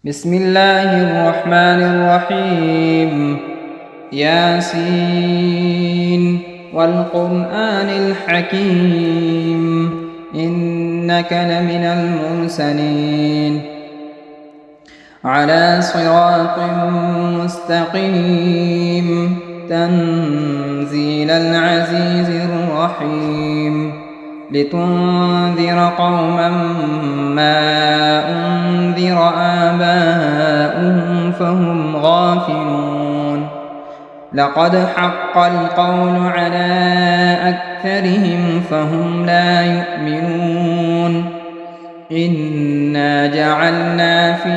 بسم الله الرحمن الرحيم. ياسين والقرآن الحكيم إنك لمن المرسلين على صراط مستقيم تنزيل العزيز الرحيم لتنذر قوما ما أنذر آباؤهم فهم غافلون لقد حق القول على أكثرهم فهم لا يؤمنون إنا جعلنا في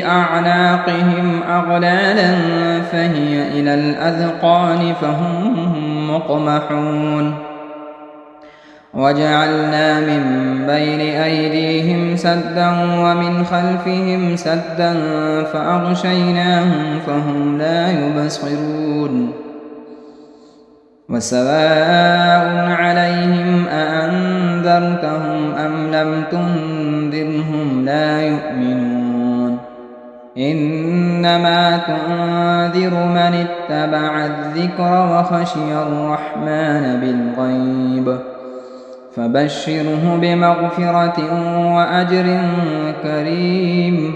أعناقهم أغلالا فهي إلى الأذقان فهم مقمحون وجعلنا من بين أيديهم سدا ومن خلفهم سدا فأغشيناهم فهم لا يبصرون وسواء عليهم أأنذرتهم أم لم تنذرهم لا يؤمنون إنما تنذر من اتبع الذكر وخشي الرحمن بالغيب فبشره بمغفرة وأجر كريم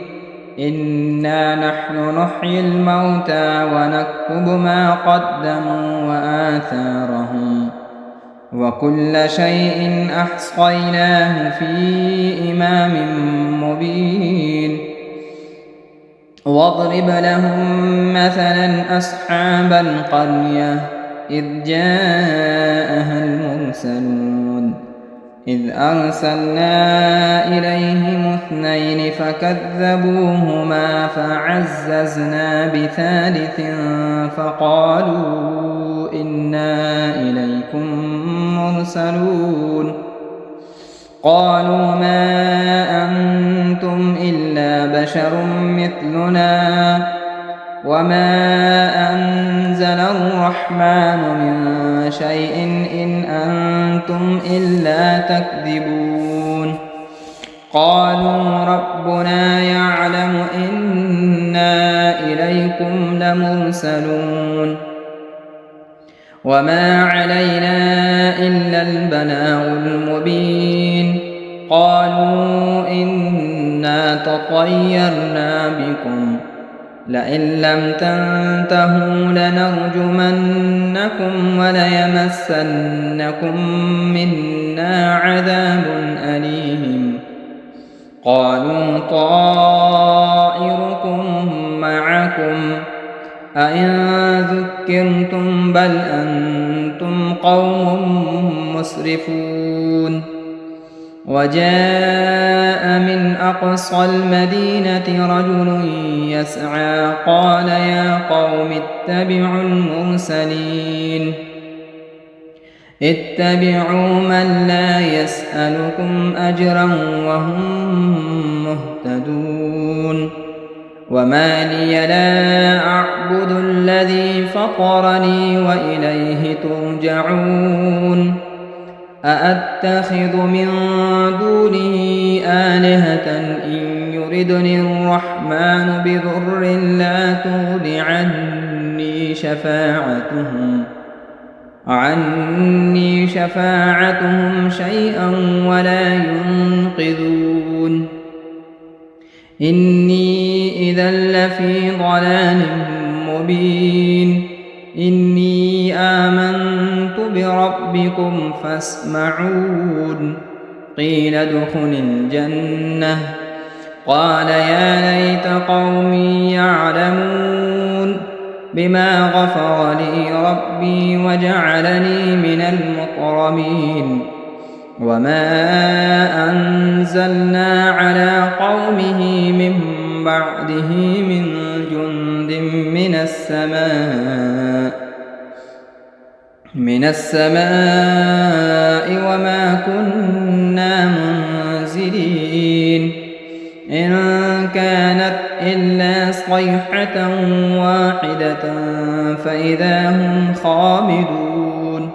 إنا نحن نحيي الموتى ونكتب ما قدموا وآثارهم وكل شيء أحصيناه في إمام مبين واضرب لهم مثلا أصحاب القرية إذ جاءها المرسلون إذ أرسلنا إليهم اثنين فكذبوهما فعززنا بثالث فقالوا إنا إليكم مرسلون قالوا ما أنتم إلا بشر مثلنا وما أنزل الرحمن من شيء إن أنتم إلا تكذبون قالوا ربنا يعلم إنا إليكم لمرسلون وما علينا إلا البلاغ المبين قالوا إنا تطيرنا بكم لئن لم تنتهوا لنرجمنكم وليمسنكم منا عذاب أليم قالوا طائركم معكم أئن ذكرتم بل أنتم قوم مسرفون وجاء من أقصى المدينة رجل يسعى قال يا قوم اتبعوا المرسلين اتبعوا من لا يسألكم أجرا وهم مهتدون وما لي لا أعبد الذي فطرني وإليه ترجعون أأتخذ من دونه آلهة إن يردني الرحمن بضر لا تغن عني شفاعتهم شيئا ولا ينقذون إني إذا لفي ضلال مبين إني آمنت بربكم فاسمعون قيل ادخل الجنة قال يا ليت قومي يعلمون بما غفر لي ربي وجعلني من المكرمين وما أنزلنا على قومه من بعده من جند من السماء وما كنا منزلين إن كانت إلا صيحة واحدة فإذا هم خامدون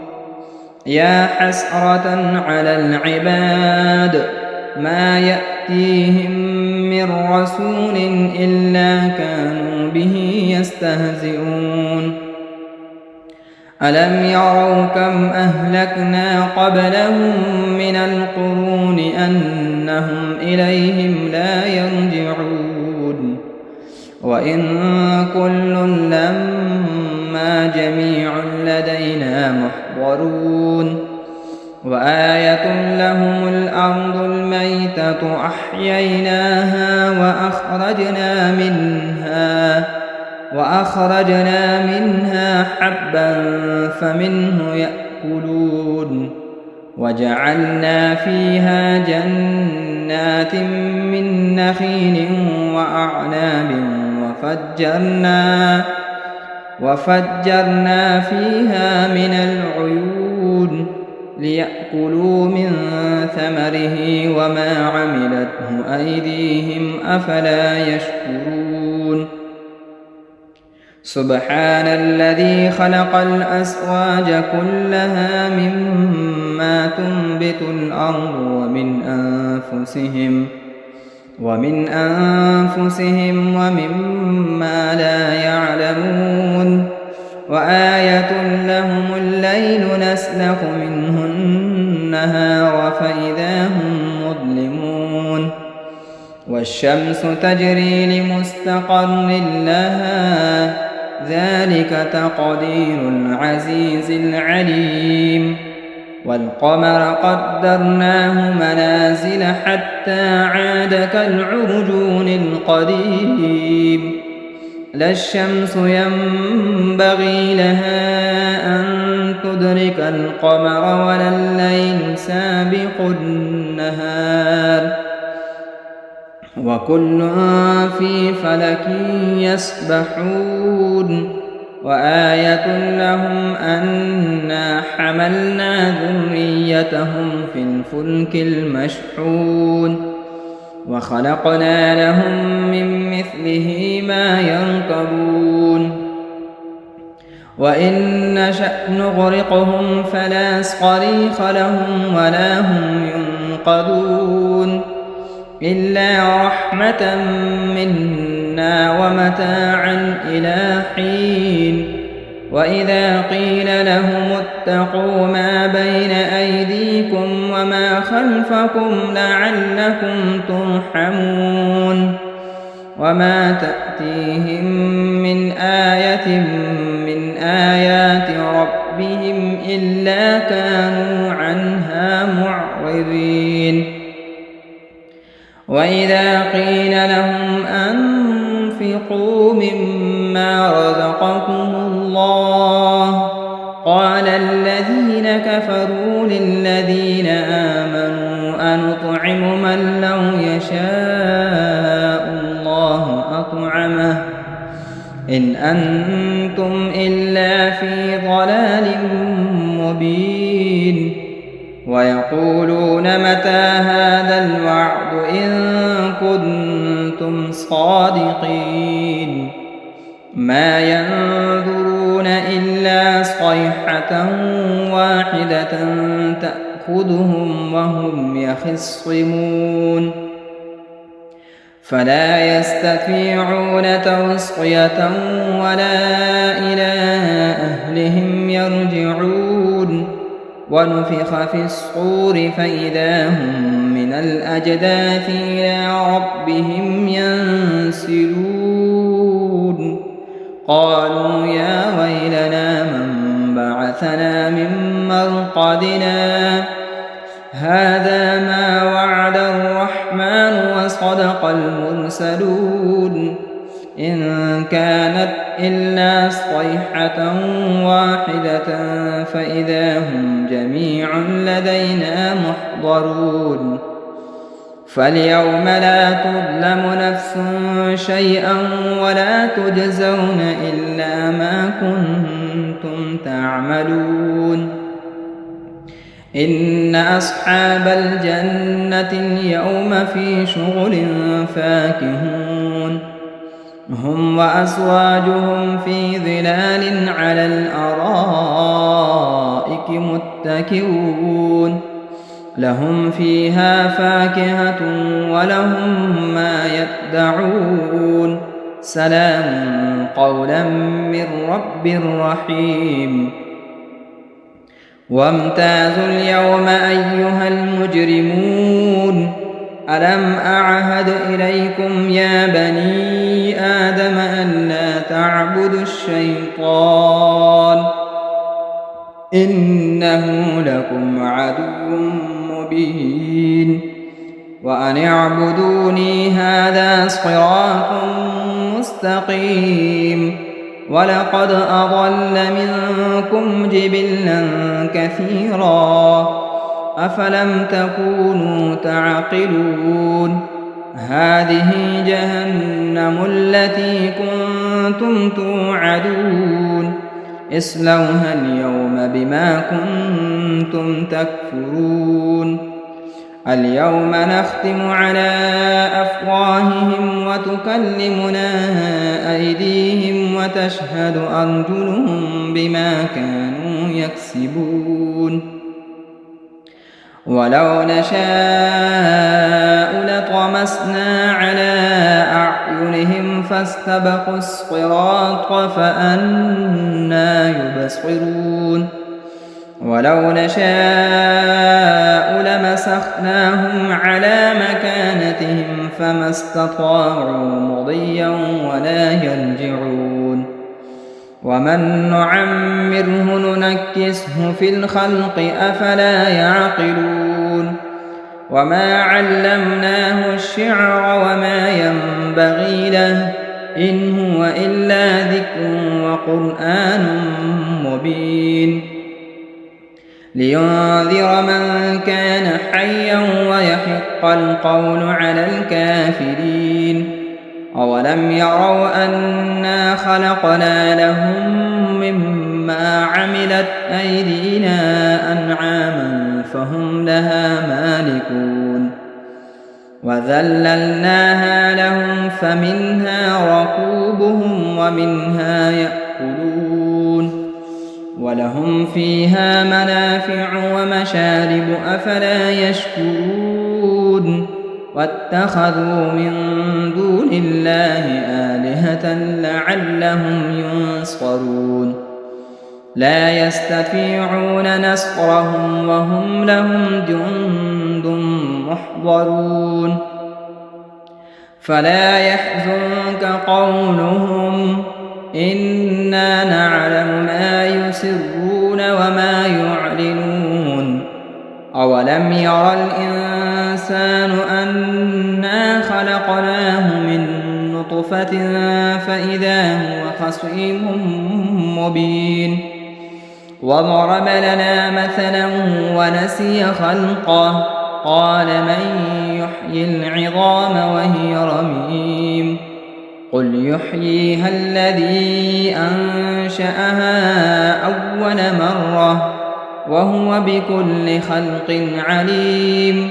يا حسرة على العباد ما يأتيهم من رسول إلا كانوا به يستهزئون ألم يروا كم أهلكنا قبلهم من القرون أنهم إليهم لا يرجعون وإن كل لما جميع لدينا محضرون وآية لهم الأرض الميتة أحييناها وأخرجنا منها حبا فمنه يأكلون وجعلنا فيها جنات من نخيل وأعناب وفجرنا فيها من العيون ليأكلوا من ثمره وما عملته أيديهم أفلا يشكرون سبحان الذي خلق الأزواج كلها مما تنبت الأرض ومن أنفسهم ومما لا يعلمون وآية لهم الليل نسلخ منه النهار فإذا هم مظلمون والشمس تجري لمستقر لها ذلك تقدير العزيز العليم والقمر قدرناه منازل حتى عاد كالعرجون القديم لا الشمس ينبغي لها أن تدرك القمر ولا الليل سابق النهار وكل في فلك يسبحون وآية لهم أنا حملنا ذريتهم في الفلك المشحون وخلقنا لهم من مثله ما يركبون وإن نشأ نغرقهم فلا صريخ لهم ولا هم ينقذون إلا رحمة منا ومتاعا إلى حين وإذا قيل لهم اتقوا ما بين أيديكم وما خلفكم لعلكم ترحمون وما تأتيهم من آية من آيات ربهم إلا كانوا عنها معرضين وإذا قيل لهم أنفقوا مما رزقكم الله قال الذين كفروا للذين آمنوا أنطعم من لو يشاء الله أطعمه إن أنتم إلا في ضلال مبين ويقولون متى هذا الوعد إن كنتم صادقين ما ينظرون إلا صيحة واحدة تأخذهم وهم يخصمون فلا يستطيعون توصية ولا إلى أهلهم يرجعون ونفخ في الصور فإذا هم من الأجداث إلى ربهم ينسلون قالوا يا ويلنا من بعثنا من مرقدنا هذا ما وعد الرحمن وصدق المرسلون إن كانت إلا صيحة واحدة فإذا هم جميع لدينا محضرون فاليوم لا تظلم نفس شيئا ولا تجزون إلا ما كنتم تعملون إن أصحاب الجنة اليوم في شغل فاكهون هم وأزواجهم في ظلال على الأرائك متكئون لهم فيها فاكهة ولهم ما يدعون سلام قولا من رب رحيم وامتازوا اليوم أيها المجرمون ألم أعهد إليكم يا بني آدم ألا تعبدوا الشيطان إنه لكم عدو مبين وأن اعبدوني هذا صراط مستقيم ولقد أضل منكم جبلا كثيرا أفلم تكونوا تعقلون هذه جهنم التي كنتم توعدون اصلوها اليوم بما كنتم تكفرون اليوم نختم على أفواههم وتكلمنا أيديهم وتشهد أرجلهم بما كانوا يكسبون ولو نشاء لطمسنا على أعينهم فاستبقوا الصراط فأنى يبصرون ولو نشاء لمسخناهم على مكانتهم فما استطاعوا مضيا ولا يرجعون ومن نعمره ننكسه في الخلق أفلا يعقلون وما علمناه الشعر وما ينبغي له إن هو إلا ذكر وقرآن مبين لينذر من كان حيا ويحق القول على الكافرين أولم يروا أنا خلقنا لهم مما عملت أيدينا أنعاما فهم لها مالكون وذللناها لهم فمنها ركوبهم ومنها يأكلون ولهم فيها منافع ومشارب أفلا يشكرون واتخذوا من دون الله آلهة لعلهم ينصرون لا يستطيعون نصرهم وهم لهم جند محضرون فلا يحزنك قولهم إنا نعلم ما يسرون وما يعلنون أولم ير الإنسان أنا خلقناه من نطفة فإذا هو خصيم مبين وضرب لنا مثلا ونسي خلقه قال من يحيي العظام وهي رميم قل يحييها الذي أنشأها أول مرة وهو بكل خلق عليم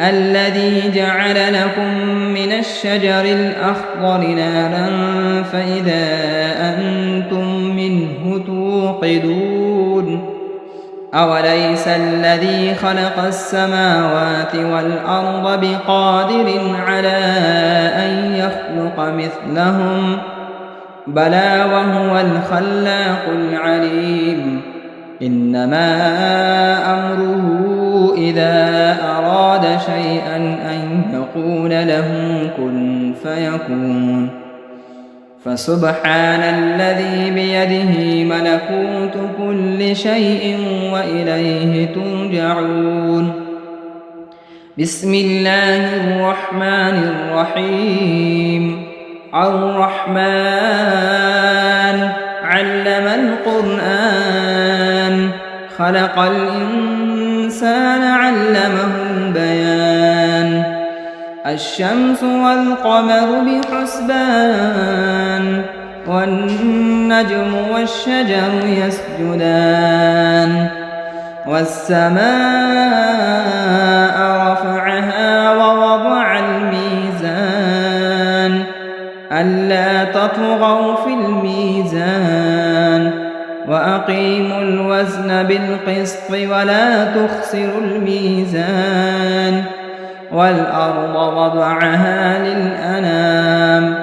الذي جعل لكم من الشجر الأخضر نارا فإذا أنتم منه توقدون أوليس الذي خلق السماوات والأرض بقادر على أن يخلق مثلهم بلى وهو الخلاق العليم إنما أمره إذا أراد شيئا أن يقول له كن فيكون فسبحان الذي بيده ملكوت كل شيء وإليه ترجعون بسم الله الرحمن الرحيم الرحمن علم القرآن خلق الإنسان علمه البيان الشمس والقمر بحسبان والنجم والشجر يسجدان والسماء رفعها ووضع الميزان ألا تطغوا في الميزان وأقيموا الوزن بالقسط ولا تخسروا الميزان والأرض وضعها للأنام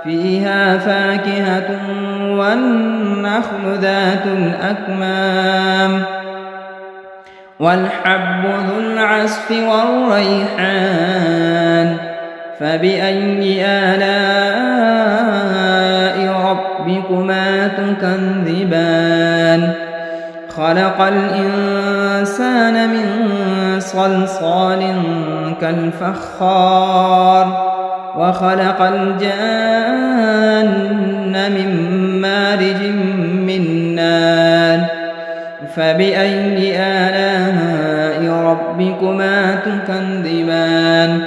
فيها فاكهة والنخل ذات الأكمام والحب ذو العصف والريحان فبأي آلاء ربكما تكذبان خلق الإنسان من صلصال كالفخار وخلق الجان من مارج من نار فبأي آلاء ربكما تكذبان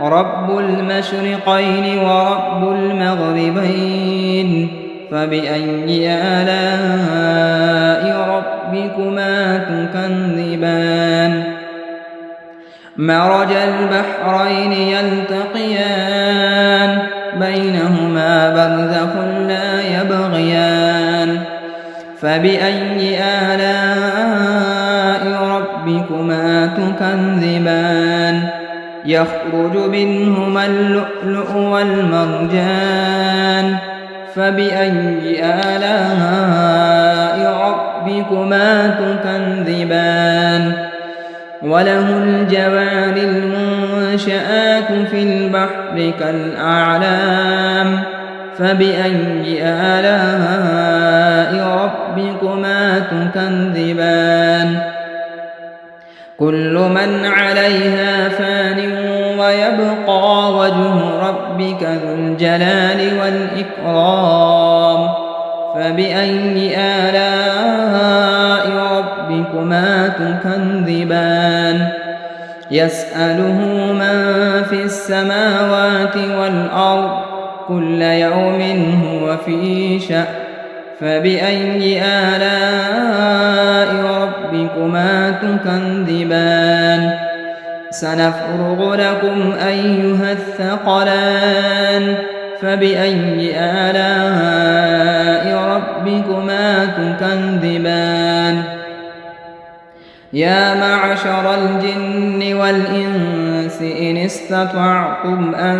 رب المشرقين ورب المغربين فبأي آلاء ربكما تكذبان مرج البحرين يلتقيان بينهما برزخ لا يبغيان فبأي آلاء ربكما تكذبان يخرج منهما اللؤلؤ والمرجان فبأي آلاء ربكما تكذبان وله الجوار المنشآت في البحر كالأعلام فبأي آلاء ربكما تكذبان كل من عليها فان ويبقى وجه ربك ذو الجلال والإكرام فبأي آلاء ربكما تكذبان يسأله من في السماوات والأرض كل يوم هو في شأن فبأي آلاء ربكما تكذبان سنفرغ لكم أيها الثقلان فبأي آلاء ربكما تكذبان يا معشر الجن والإنس إن استطعتم أن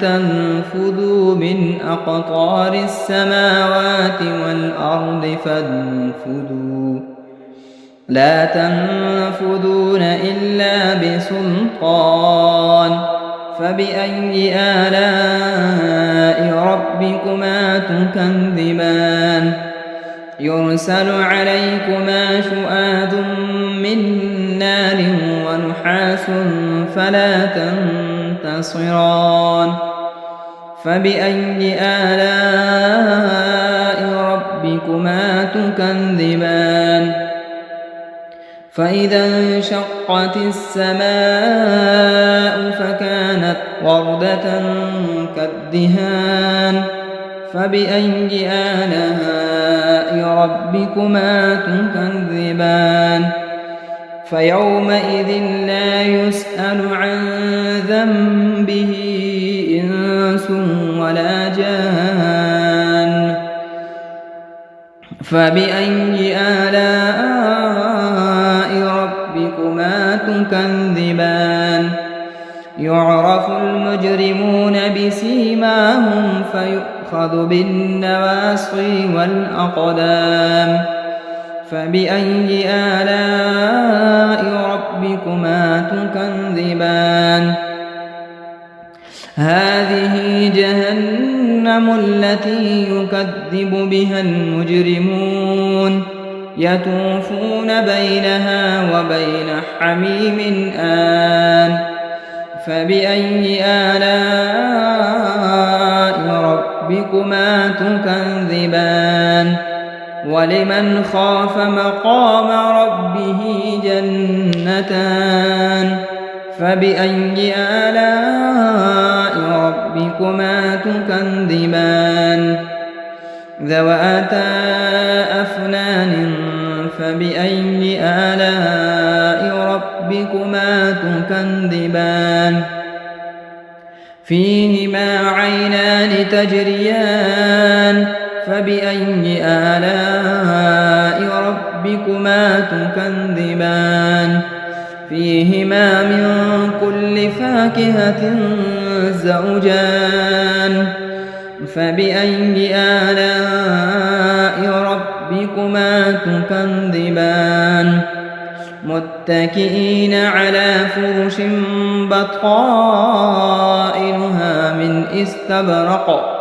تنفذوا من أقطار السماوات والأرض فانفذوا لا تنفذون إلا بسلطان فبأي آلاء ربكما تكذبان يرسل عليكما شؤاد من نار ونحاس فلا تنتصران فبأي آلاء ربكما تكذبان فإذا انشقت السماء فكانت وردة كالدهان فبأي آلاء ربكما تكذبان فيومئذ لا يسأل عن ذنبه إنس ولا جان فبأي آلاء ربكما تكذبان يعرف المجرمون بسيماهم فيؤخذ بالنواصي والأقدام فبأي آلاء ربكما تكذبان هذه جهنم التي يكذب بها المجرمون يطوفون بينها وبين حميم آن فبأي آلاء ربكما تكذبان ولمن خاف مقام ربه جنتان فبأي آلاء ربكما تكذبان ذواتا أفنان فبأي آلاء ربكما تكذبان فيهما عينان تجريان فبأي آلاء ربكما تكذبان فيهما من كل فاكهة زوجان فبأي آلاء ربكما تكذبان متكئين على فرش بطائنها من استبرق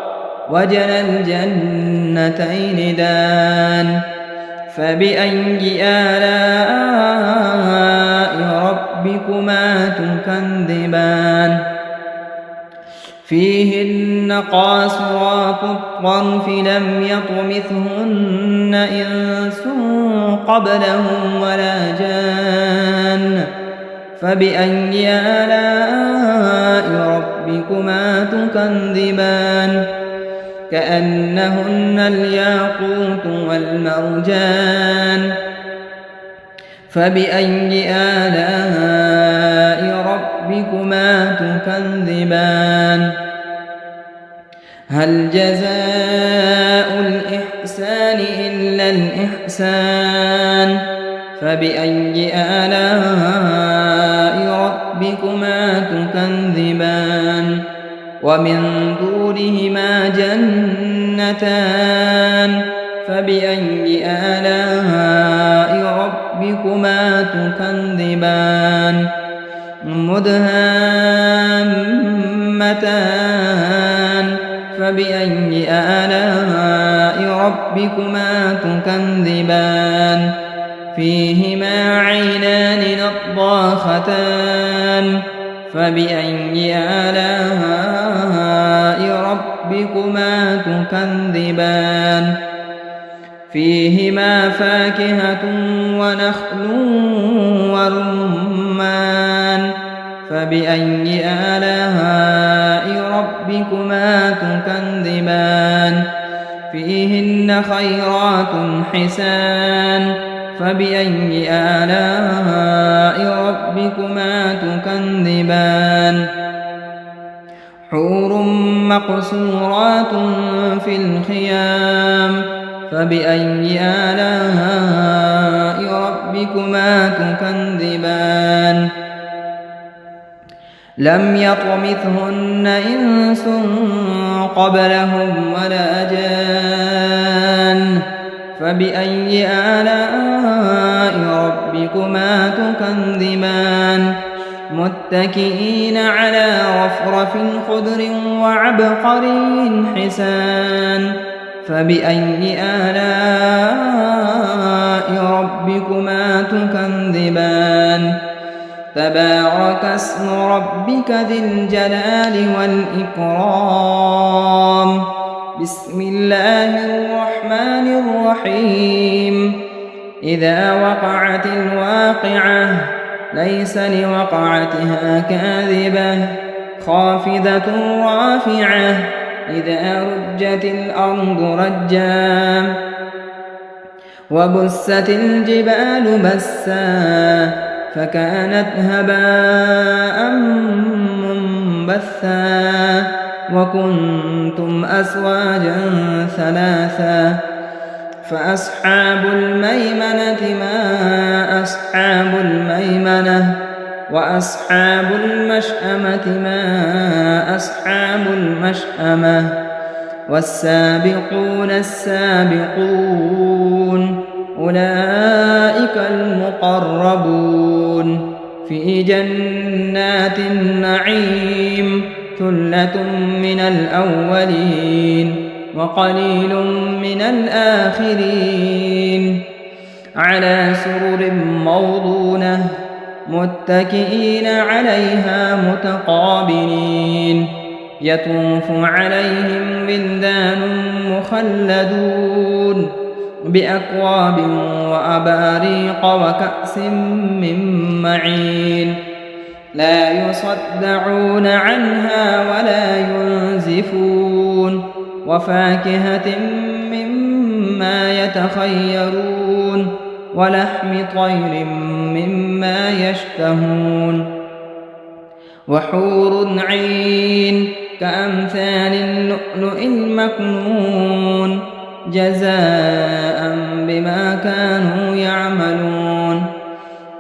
وجنى الجنتين دان فبأي آلاء ربكما تكذبان فيهن قاصرات الطرف لم يطمثهن إنس قبلهم ولا جان فبأي آلاء ربكما تكذبان كأنهن الياقوت والمرجان فبأي آلاء ربكما تكذبان هل جزاء الإحسان إلا الإحسان فبأي آلاء ربكما تكذبان ومن دونهما جنتان فبأي آلاء ربكما تكذبان مدهامتان فبأي آلاء ربكما تكذبان فيهما عينان نضاختان فبأي آلاء ربكما تكذبان فيهما فاكهة ونخل ورمان فبأي آلاء ربكما تكذبان فيهن خيرات حسان فبأي آلاء ربكما تكذبان حور مقصورات في الخيام فبأي آلاء ربكما تكذبان لم يطمثهن إنس قبلهم ولا جان فبأي آلاء ربكما تكذبان متكئين على رفرف خضر وعبقري حسان فبأي آلاء ربكما تكذبان تبارك اسم ربك ذي الجلال والإكرام بسم الله الرحمن الرحيم إذا وقعت الواقعة ليس لوقعتها كاذبة خافضة رافعة إذا رجت الأرض رجا وبست الجبال بسا فكانت هباء منبثا وكنتم أزواجا ثلاثا فأصحاب الميمنة ما أصحاب الميمنة وأصحاب المشأمة ما أصحاب المشأمة والسابقون السابقون أولئك المقربون في جنات النعيم ثلة من الأولين وقليل من الآخرين على سرر موضونة متكئين عليها متقابلين يطوف عليهم ولدان مخلدون بأكواب وأباريق وكأس من معين لا يصدعون عنها ولا ينزفون وفاكهة مما يتخيرون ولحم طير مما يشتهون وحور عين كأمثال اللؤلؤ المكنون جزاء بما كانوا يعملون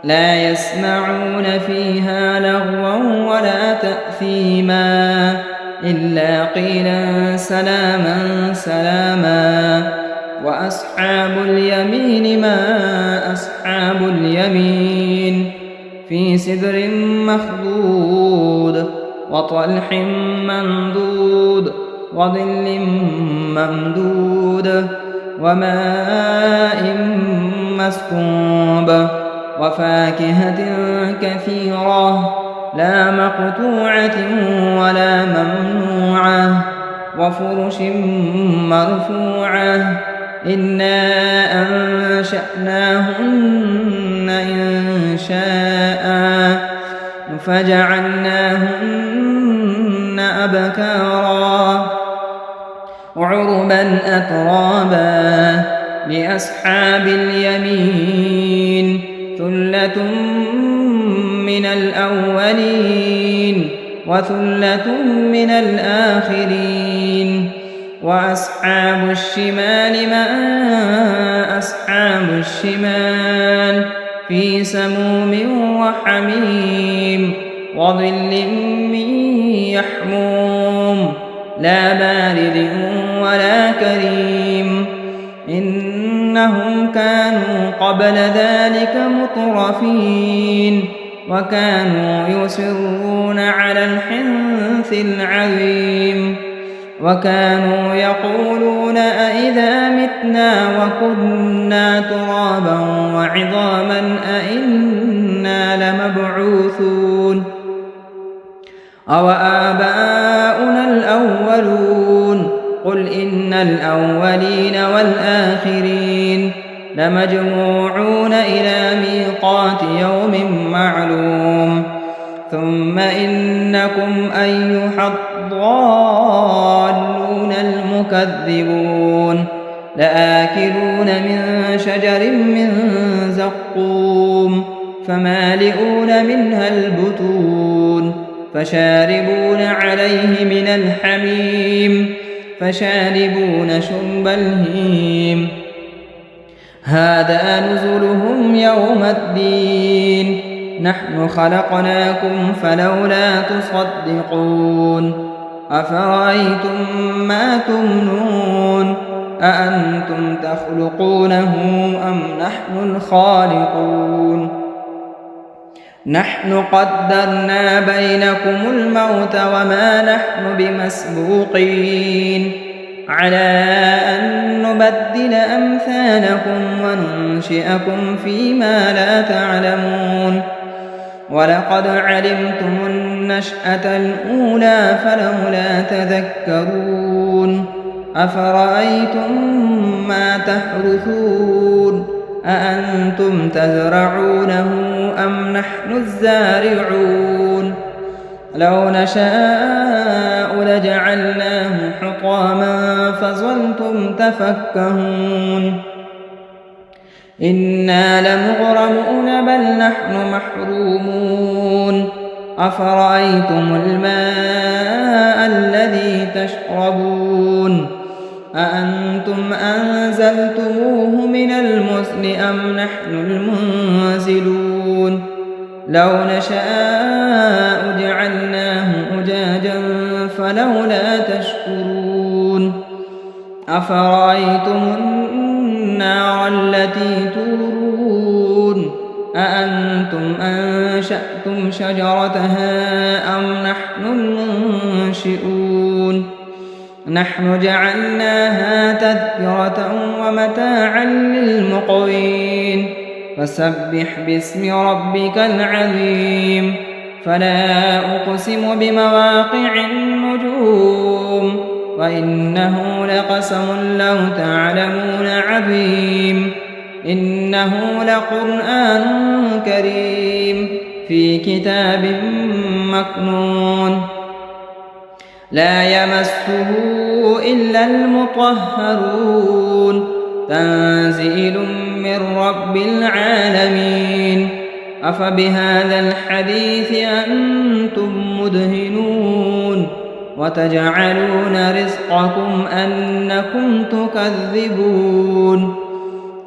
لا يسمعون فيها لغوا ولا تأثيما إلا قيلا سلاما سلاما. وأصحاب اليمين ما أصحاب اليمين في سدر مخضود وطلح منضود وظل ممدود وماء مسكوب وفاكهة كثيرة لا مقطوعة ولا ممنوعة وفرش مرفوعة إنا أنشأناهن إنشاء فجعلناهن أبكارا عربا أترابا لأصحاب اليمين ثلة من الأولين وثلة من الآخرين. وأصحاب الشمال ما أصحاب الشمال في سموم وحميم وظل من يحموم لا بارد ولا كريم إنهم كانوا قبل ذلك مترفين وكانوا يصرون على الحنث العظيم وكانوا يقولون أئذا متنا وكنا ترابا وعظاما أئنا لمبعوثون أو آباؤنا الأولون قل إن الأولين والآخرين لمجموعون إلى ميقات يوم معلوم ثم إنكم أيها الضالون المكذبون لآكلون من شجر من زقوم فمالئون منها البطون فشاربون عليه من الحميم فشاربون شرب الهيم هذا نزلهم يوم الدين نحن خلقناكم فلولا تصدقون أفرأيتم ما تمنون أأنتم تخلقونه أم نحن الخالقون نحن قدرنا بينكم الموت وما نحن بمسبوقين على أن نبدل أمثالكم وننشئكم فيما لا تعلمون ولقد علمتم النشأة الأولى فلولا تذكرون أفرأيتم ما تحرثون أأنتم تزرعونه أم نحن الزارعون لو نشاء لجعلناه حطاما فظلتم تفكهون إنا لمغرمون بل نحن محرومون أفرأيتم الماء الذي تشربون أأنتم أنزلتموه من المزن أم نحن المنزلون لو نشاء جعلناه أجاجا فلولا تشكرون أفرأيتم النار التي تورون أأنتم أنشأتم شجرتها أم نحن المنشئون نحن جعلناها تذكرة ومتاعا للمقوين فسبح باسم ربك العظيم فلا أقسم بمواقع النجوم وإنه لقسم لو تعلمون عظيم إنه لقرآن كريم في كتاب مكنون لا يمسه إلا المطهرون تنزيل من رب العالمين أفبهذا الحديث أنتم مدهنون وتجعلون رزقكم أنكم تكذبون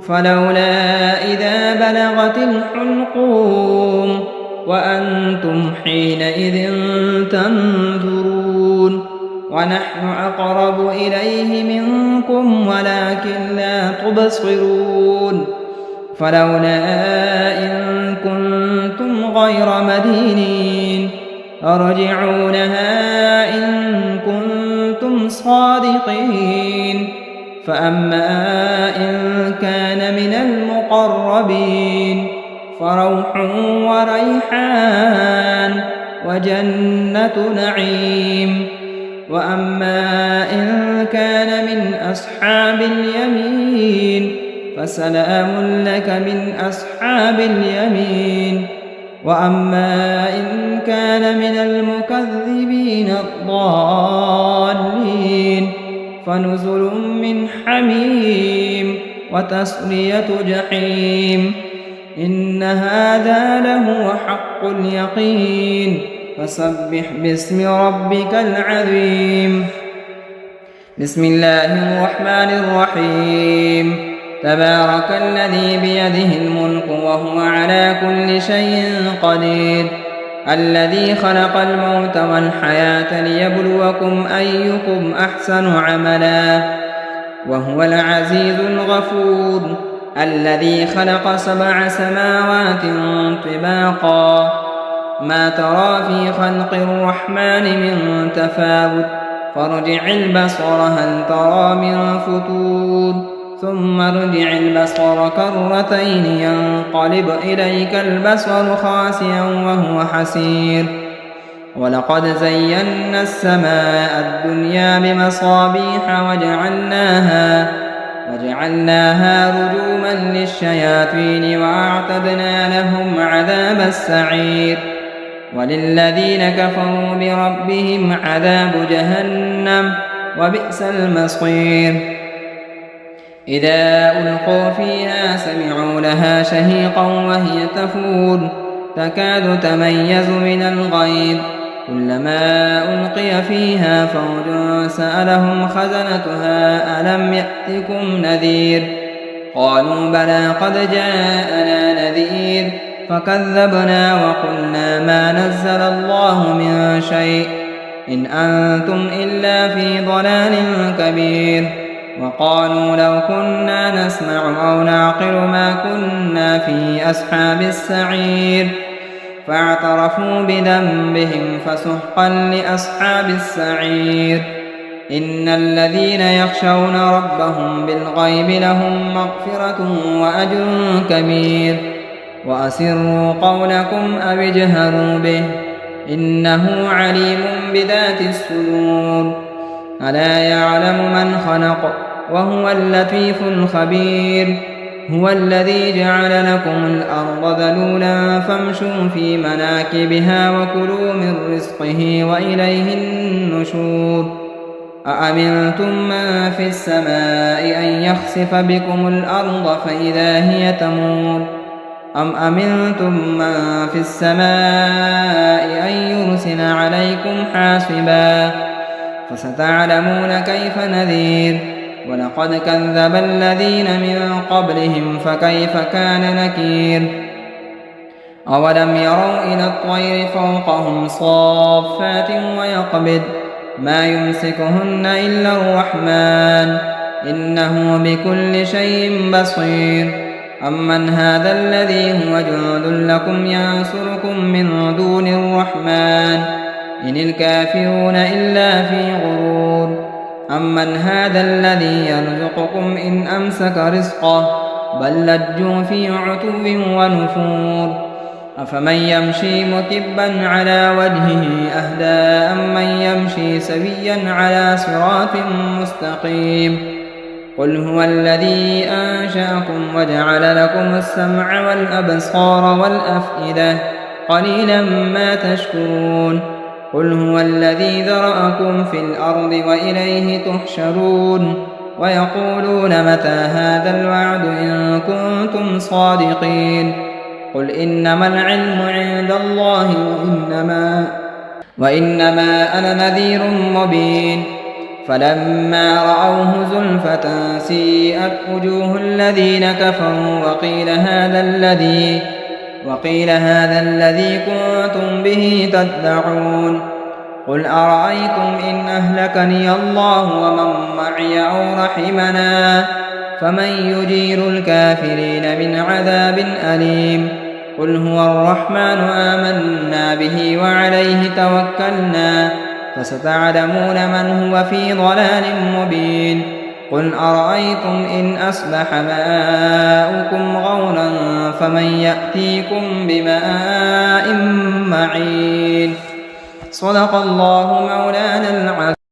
فلولا إذا بلغت الحلقوم وأنتم حينئذ تنظرون ونحن أقرب إليه منكم ولكن لا تبصرون فلولا إن كنتم غير مدينين ارجعونها إن كنتم صادقين فأما إن كان من المقربين فروح وريحان وجنة نعيم وأما إن كان من أصحاب اليمين فسلام لك من أصحاب اليمين وأما إن كان من المكذبين الضالين فنزل من حميم وتصلية جحيم إن هذا لهو حق اليقين فسبح باسم ربك العظيم بسم الله الرحمن الرحيم تبارك الذي بيده الملك وهو على كل شيء قدير الذي خلق الموت والحياة ليبلوكم أيكم أحسن عملا وهو العزيز الغفور الذي خلق 7 سماوات طباقا ما ترى في خلق الرحمن من تفاوت فارجع البصر هل ترى من فتور ثم ارجع البصر كرتين ينقلب إليك البصر خاسئا وهو حسير ولقد زينا السماء الدنيا بمصابيح وجعلناها رجوما للشياطين وأعتدنا لهم عذاب السعير وللذين كفروا بربهم عذاب جهنم وبئس المصير إذا ألقوا فيها سمعوا لها شهيقا وهي تفور تكاد تميز من الغيظ كلما ألقي فيها فوج سألهم خزنتها ألم يأتكم نذير قالوا بلى قد جاءنا نذير فكذبنا وقلنا ما نزل الله من شيء إن أنتم إلا في ضلال كبير وقالوا لو كنا نسمع أو نعقل ما كنا في أصحاب السعير فاعترفوا بذنبهم فسحقا لأصحاب السعير إن الذين يخشون ربهم بالغيب لهم مغفرة وأجر كبير وأسروا قولكم أو اجهروا به إنه عليم بذات الصدور ألا يعلم من خلق وهو اللطيف الخبير هو الذي جعل لكم الأرض ذلولا فامشوا في مناكبها وكلوا من رزقه وإليه النشور أأمنتم من في السماء أن يخسف بكم الأرض فإذا هي تمور أم أمنتم من في السماء أن يرسل عليكم حاصبا فستعلمون كيف نذير ولقد كذب الذين من قبلهم فكيف كان نكير أولم يروا إلى الطير فوقهم صافات ويقبض ما يمسكهن إلا الرحمن إنه بكل شيء بصير أمن هذا الذي هو جند لكم ينصركم من دون الرحمن إن الكافرون إلا في غرور أمن هذا الذي يرزقكم إن أمسك رزقه بل لجوا في عتو ونفور أفمن يمشي مكبا على وجهه أهدى أمن يمشي سويا على صراط مستقيم قل هو الذي أنشأكم وجعل لكم السمع والأبصار والأفئدة قليلا ما تشكرون قل هو الذي ذرأكم في الأرض وإليه تحشرون ويقولون متى هذا الوعد إن كنتم صادقين قل إنما العلم عند الله وإنما أنا نذير مبين فلما رأوه زلفة سيئت وجوه الذين كفروا وقيل هذا الذي كنتم به تدعون قل أرأيتم إن أهلكني الله ومن معي أو رحمنا فمن يجير الكافرين من عذاب أليم قل هو الرحمن آمنا به وعليه توكلنا فستعلمون من هو في ضلال مبين قل أرأيتم إن أصبح ماؤكم غورا فمن يأتيكم بماء معين صدق الله مولانا العظيم.